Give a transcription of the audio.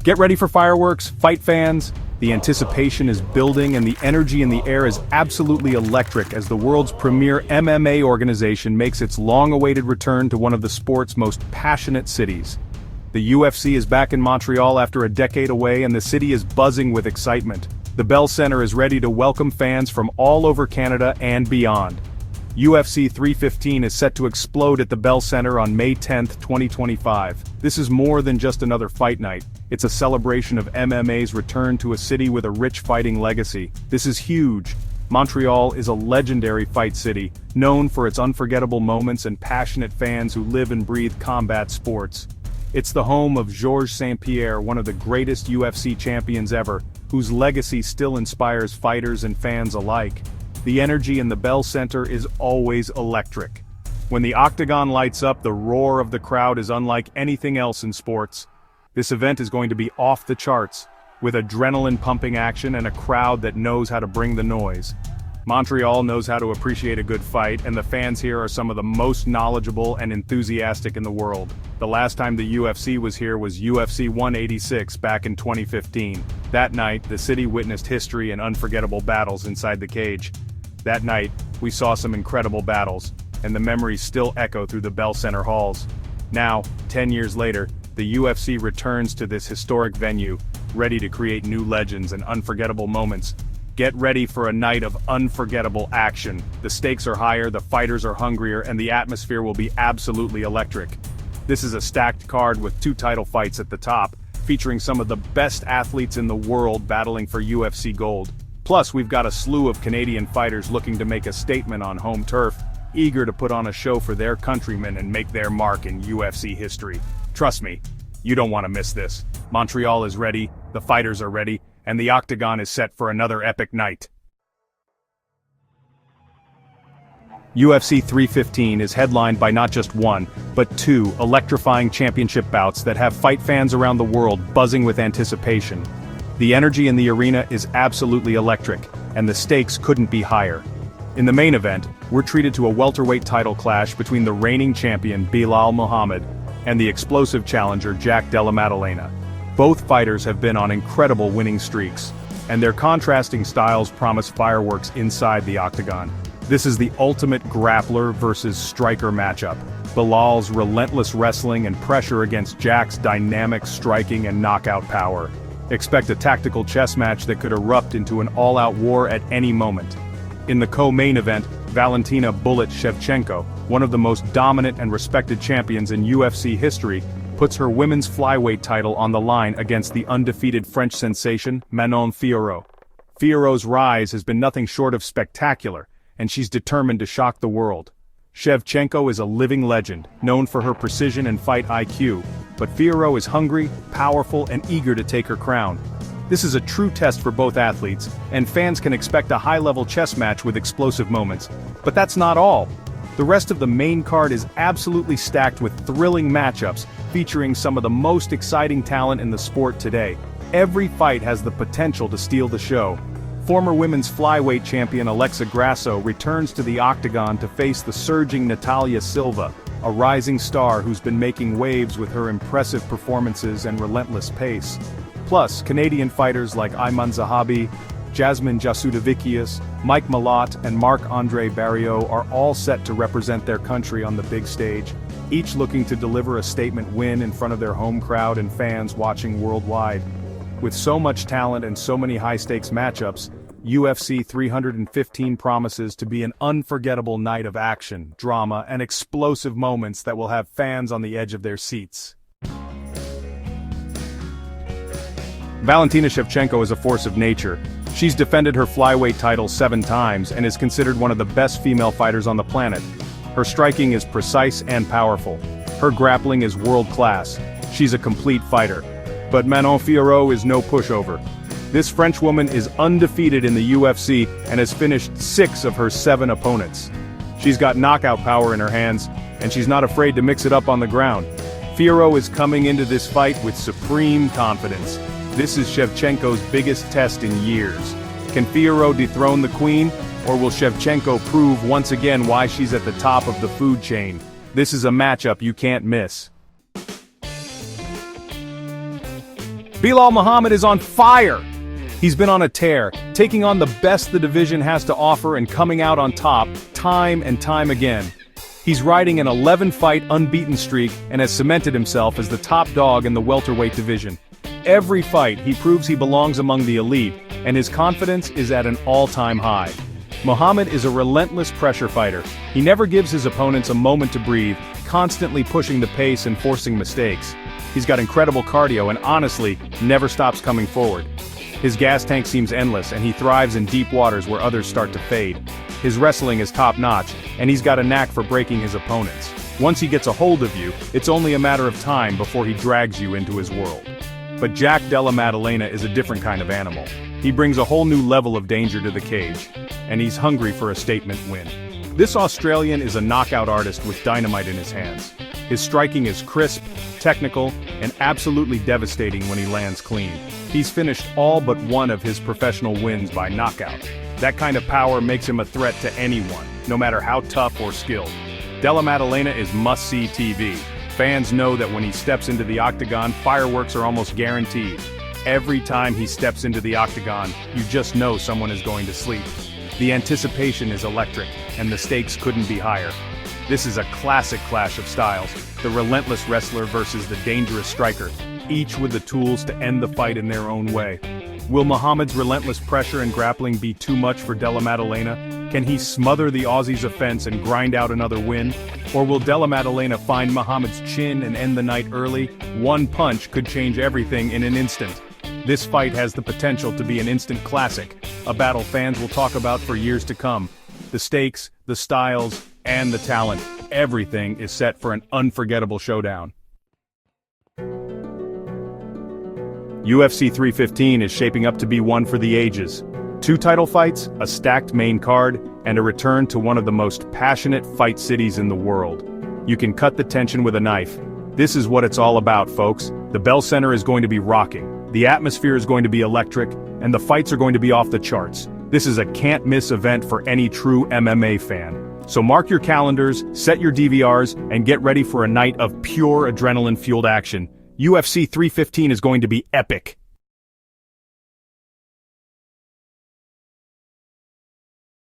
Get ready for fireworks, fight fans. The anticipation is building and the energy in the air is absolutely electric as the world's premier MMA organization makes its long-awaited return to one of the sport's most passionate cities. The UFC is back in Montreal after a decade away and the city is buzzing with excitement. The Bell Center is ready to welcome fans from all over Canada and beyond. UFC 315 is set to explode at the Bell Center on May 10, 2025. This is more than just another fight night. It's a celebration of MMA's return to a city with a rich fighting legacy. This is huge. Montreal is a legendary fight city, known for its unforgettable moments and passionate fans who live and breathe combat sports. It's the home of Georges St-Pierre, one of the greatest UFC champions ever, whose legacy still inspires fighters and fans alike. The energy in the Bell Center is always electric. When the octagon lights up, the roar of the crowd is unlike anything else in sports. This event is going to be off the charts, with adrenaline-pumping action and a crowd that knows how to bring the noise. Montreal knows how to appreciate a good fight, and the fans here are some of the most knowledgeable and enthusiastic in the world. The last time the UFC was here was UFC 186 back in 2015. That night, the city witnessed history and unforgettable battles inside the cage. That night, we saw some incredible battles, and the memories still echo through the Bell Center halls. Now, 10 years later, the UFC returns to this historic venue, ready to create new legends and unforgettable moments. Get ready for a night of unforgettable action. The stakes are higher, the fighters are hungrier, and the atmosphere will be absolutely electric. This is a stacked card with 2 title fights at the top, featuring some of the best athletes in the world battling for UFC gold. Plus, we've got a slew of Canadian fighters looking to make a statement on home turf, eager to put on a show for their countrymen and make their mark in UFC history. Trust me, you don't want to miss this. Montreal is ready, the fighters are ready, and the octagon is set for another epic night. UFC 315 is headlined by not just one, but 2 electrifying championship bouts that have fight fans around the world buzzing with anticipation. The energy in the arena is absolutely electric, and the stakes couldn't be higher. In the main event, we're treated to a welterweight title clash between the reigning champion Belal Muhammad and the explosive challenger Jack Della Maddalena. Both fighters have been on incredible winning streaks, and their contrasting styles promise fireworks inside the octagon. This is the ultimate grappler versus striker matchup. Belal's relentless wrestling and pressure against Jack's dynamic striking and knockout power. Expect a tactical chess match that could erupt into an all-out war at any moment. In the co-main event, Valentina "Bullet" Shevchenko, one of the most dominant and respected champions in UFC history, puts her women's flyweight title on the line against the undefeated French sensation Manon Fiorot. Fiorot's rise has been nothing short of spectacular, and she's determined to shock the world. Shevchenko is a living legend, known for her precision and fight IQ, but Fiorot is hungry, powerful, and eager to take her crown. This is a true test for both athletes, and fans can expect a high-level chess match with explosive moments. But that's not all. The rest of the main card is absolutely stacked with thrilling matchups, featuring some of the most exciting talent in the sport today. Every fight has the potential to steal the show. Former women's flyweight champion Alexa Grasso returns to the octagon to face the surging Natalia Silva, a rising star who's been making waves with her impressive performances and relentless pace. Plus, Canadian fighters like Ayman Zahabi, Jasmine Jasudavicius, Mike Malott, and Marc-Andre Barriault are all set to represent their country on the big stage, each looking to deliver a statement win in front of their home crowd and fans watching worldwide. With so much talent and so many high-stakes matchups, UFC 315 promises to be an unforgettable night of action, drama, and explosive moments that will have fans on the edge of their seats. Valentina Shevchenko is a force of nature. She's defended her flyweight title 7 times and is considered one of the best female fighters on the planet. Her striking is precise and powerful. Her grappling is world-class. She's a complete fighter. But Manon Fiorot is no pushover. This French woman is undefeated in the UFC and has finished 6 of her 7 opponents. She's got knockout power in her hands, and she's not afraid to mix it up on the ground. Fiorot is coming into this fight with supreme confidence. This is Shevchenko's biggest test in years. Can Fiorot dethrone the queen, or will Shevchenko prove once again why she's at the top of the food chain? This is a matchup you can't miss. Bilal Muhammad is on fire! He's been on a tear, taking on the best the division has to offer and coming out on top, time and time again. He's riding an 11-fight unbeaten streak and has cemented himself as the top dog in the welterweight division. Every fight, he proves he belongs among the elite, and his confidence is at an all-time high. Muhammad is a relentless pressure fighter. He never gives his opponents a moment to breathe, constantly pushing the pace and forcing mistakes. He's got incredible cardio and honestly, never stops coming forward. His gas tank seems endless and he thrives in deep waters where others start to fade. His wrestling is top-notch, and he's got a knack for breaking his opponents. Once he gets a hold of you, it's only a matter of time before he drags you into his world. But Jack Della Maddalena is a different kind of animal. He brings a whole new level of danger to the cage, and he's hungry for a statement win. This Australian is a knockout artist with dynamite in his hands. His striking is crisp, technical, and absolutely devastating when he lands clean. He's finished all but one of his professional wins by knockout. That kind of power makes him a threat to anyone, no matter how tough or skilled. Della Maddalena is must-see TV. Fans know that when he steps into the octagon, fireworks are almost guaranteed. Every time he steps into the octagon, you just know someone is going to sleep. The anticipation is electric, and the stakes couldn't be higher. This is a classic clash of styles, the relentless wrestler versus the dangerous striker, each with the tools to end the fight in their own way. Will Muhammad's relentless pressure and grappling be too much for Della Maddalena? Can he smother the Aussie's offense and grind out another win? Or will Della Maddalena find Muhammad's chin and end the night early? One punch could change everything in an instant. This fight has the potential to be an instant classic, a battle fans will talk about for years to come. The stakes, the styles, and the talent, everything is set for an unforgettable showdown. UFC 315 is shaping up to be one for the ages. 2 title fights, a stacked main card, and a return to one of the most passionate fight cities in the world. You can cut the tension with a knife. This is what it's all about, folks. The Bell Center is going to be rocking, the atmosphere is going to be electric, and the fights are going to be off the charts. This is a can't-miss event for any true MMA fan. So mark your calendars, set your DVRs, and get ready for a night of pure adrenaline-fueled action. UFC 315 is going to be epic.